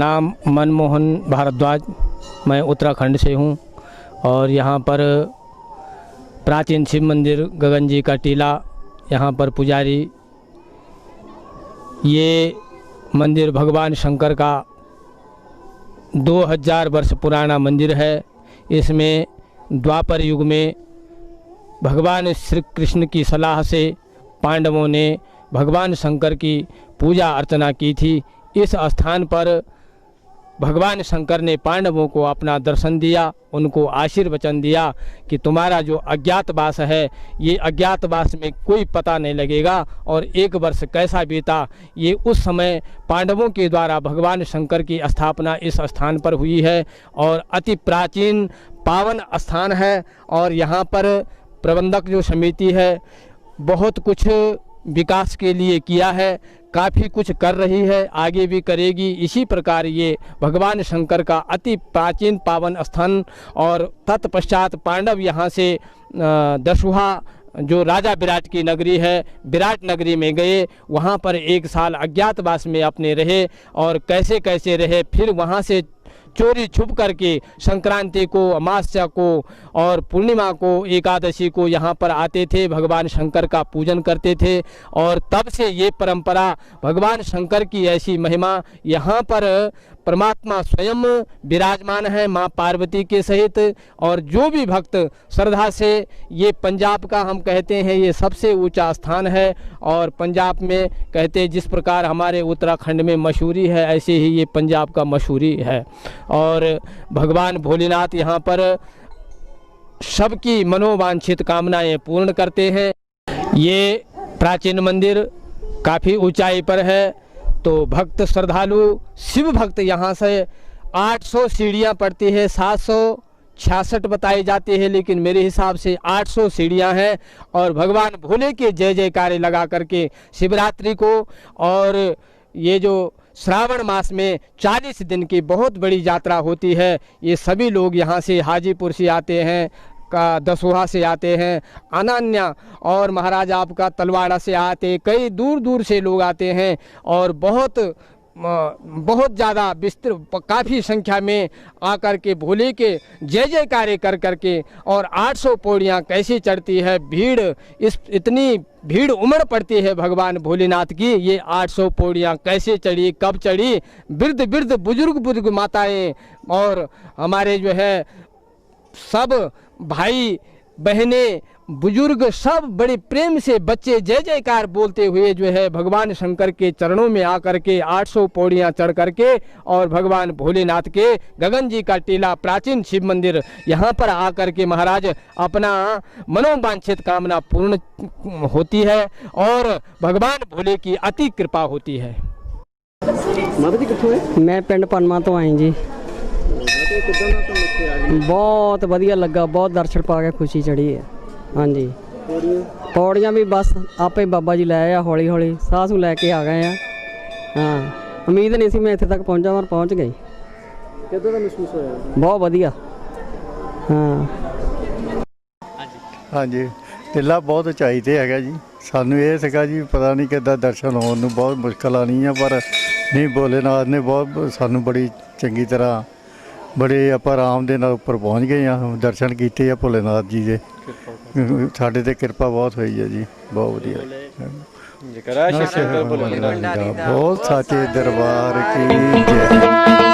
नाम मनमोहन भारद्वाज, मैं उत्तराखंड से हूँ और यहाँ पर प्राचीन शिव मंदिर गगन जी का टीला, यहाँ पर पुजारी। ये मंदिर भगवान शंकर का 2000 वर्ष पुराना मंदिर है। इसमें द्वापर युग में भगवान श्री कृष्ण की सलाह से पांडवों ने भगवान शंकर की पूजा अर्चना की थी। इस स्थान पर भगवान शंकर ने पांडवों को अपना दर्शन दिया, उनको आशीर्वचन दिया कि तुम्हारा जो अज्ञातवास है, ये अज्ञातवास में कोई पता नहीं लगेगा। और 1 वर्ष कैसा बीता, ये उस समय पांडवों के द्वारा भगवान शंकर की स्थापना इस स्थान पर हुई है और अति प्राचीन पावन स्थान है। और यहाँ पर प्रबंधक जो समिति है बहुत कुछ विकास के लिए किया है, काफ़ी कुछ कर रही है, आगे भी करेगी। इसी प्रकार ये भगवान शंकर का अति प्राचीन पावन स्थान। और तत्पश्चात पांडव यहाँ से दशुहा जो राजा विराट की नगरी है, विराट नगरी में गए। वहाँ पर 1 साल अज्ञातवास में अपने रहे और कैसे कैसे रहे। फिर वहाँ से चोरी छुप करके संक्रांति को, अमावस्या को और पूर्णिमा को, एकादशी को यहाँ पर आते थे, भगवान शंकर का पूजन करते थे। और तब से ये परंपरा, भगवान शंकर की ऐसी महिमा, यहाँ पर परमात्मा स्वयं विराजमान है माँ पार्वती के सहित। और जो भी भक्त श्रद्धा से, ये पंजाब का हम कहते हैं ये सबसे ऊंचा स्थान है। और पंजाब में कहते जिस प्रकार हमारे उत्तराखंड में मशहूरी है, ऐसे ही ये पंजाब का मशहूरी है। और भगवान भोलेनाथ यहाँ पर सबकी मनोवांछित कामनाएं पूर्ण करते हैं। ये प्राचीन मंदिर काफ़ी ऊंचाई पर है, तो भक्त श्रद्धालु शिव भक्त यहाँ से 800 सीढ़ियाँ पड़ती है, 766 बताई जाती है, लेकिन मेरे हिसाब से 800 सीढ़ियाँ हैं। और भगवान भोले के जय जयकारे लगा करके शिवरात्रि को, और ये जो श्रावण मास में 40 दिन की बहुत बड़ी यात्रा होती है। ये सभी लोग यहाँ से हाजीपुर से आते हैं, का दसोहा से आते हैं, अनन्या और महाराज आपका तलवाड़ा से आते, कई दूर दूर से लोग आते हैं। और बहुत ज़्यादा विस्तृत काफ़ी संख्या में आकर के भोले के जय जयकारे कर करके, और 800 पौड़ियाँ कैसे चढ़ती है, इतनी भीड़ उमड़ पड़ती है भगवान भोलेनाथ की। ये 800 पौड़ियाँ कैसे चढ़ी, कब चढ़ी, वृद्ध बुजुर्ग माताएं और हमारे जो है सब भाई बहनें बुजुर्ग सब बड़े प्रेम से बच्चे जय जयकार बोलते हुए जो है भगवान शंकर के चरणों में आकर के 800 पौड़ियाँ चढ़ करके और भगवान भोलेनाथ के गगन जी का टीला प्राचीन शिव मंदिर यहाँ पर आकर के महाराज अपना मनोवांछित कामना पूर्ण होती है और भगवान भोले की अति कृपा होती है। ਮਾਤਾ ਜੀ ਕਿੱਥੋਂ ਹੈ? मैं पिंड पनमा तो आई जी। ਤੇ ਕਿੱਦਾਂ ਦਾ ਤੁਹਾਨੂੰ ਇੱਥੇ ਆ ਗਏ बहुत वधिया लगा, बहुत दर्शन पा के खुशी चढ़ी है। हाँ जी, ਪੌੜੀਆਂ? पौड़ियाँ भी बस आपे बाबा जी लै आ हौली हौली साह सूह लैके आ गए हैं। हाँ, उम्मीद नहीं सी मैं इत्थे तक पहुँचा पर पहुँच गई। ਕਿੱਦਾਂ ਦਾ ਮਹਿਸੂਸ ਹੋਇਆ? बहुत वधिया। हाँ ਹਾਂਜੀ, ਟਿੱਲਾ ਬਹੁਤ ਉਚਾਈ ਤੇ ਹੈਗਾ ਜੀ। ਸਾਨੂੰ ਇਹ ਸੀਗਾ ਜੀ ਪਤਾ ਨਹੀਂ ਕਿੱਦਾਂ ਦਰਸ਼ਨ ਹੋਣ ਨੂੰ ਬਹੁਤ ਮੁਸ਼ਕਲ ਆਣੀ ਆ, ਪਰ ਨਹੀਂ ਭੋਲੇਨਾਥ ਨੇ ਬਹੁਤ ਸਾਨੂੰ ਬੜੀ ਚੰਗੀ ਤਰ੍ਹਾਂ ਬੜੇ ਆਪਾਂ ਆਰਾਮ ਦੇ ਨਾਲ ਉੱਪਰ ਪਹੁੰਚ ਗਏ ਆ। ਦਰਸ਼ਨ ਕੀਤੇ ਆ ਭੋਲੇਨਾਥ ਜੀ ਦੇ, ਸਾਡੇ ਤੇ ਕਿਰਪਾ ਬਹੁਤ ਹੋਈ ਹੈ ਜੀ, ਬਹੁਤ ਵਧੀਆ। ਜਕਰਾ ਸ਼ੰਕਰ ਭੋਲੇਨਾਥ ਬਹੁਤ ਸਾਚੇ ਦਰਬਾਰ ਕੀ ਜੈ।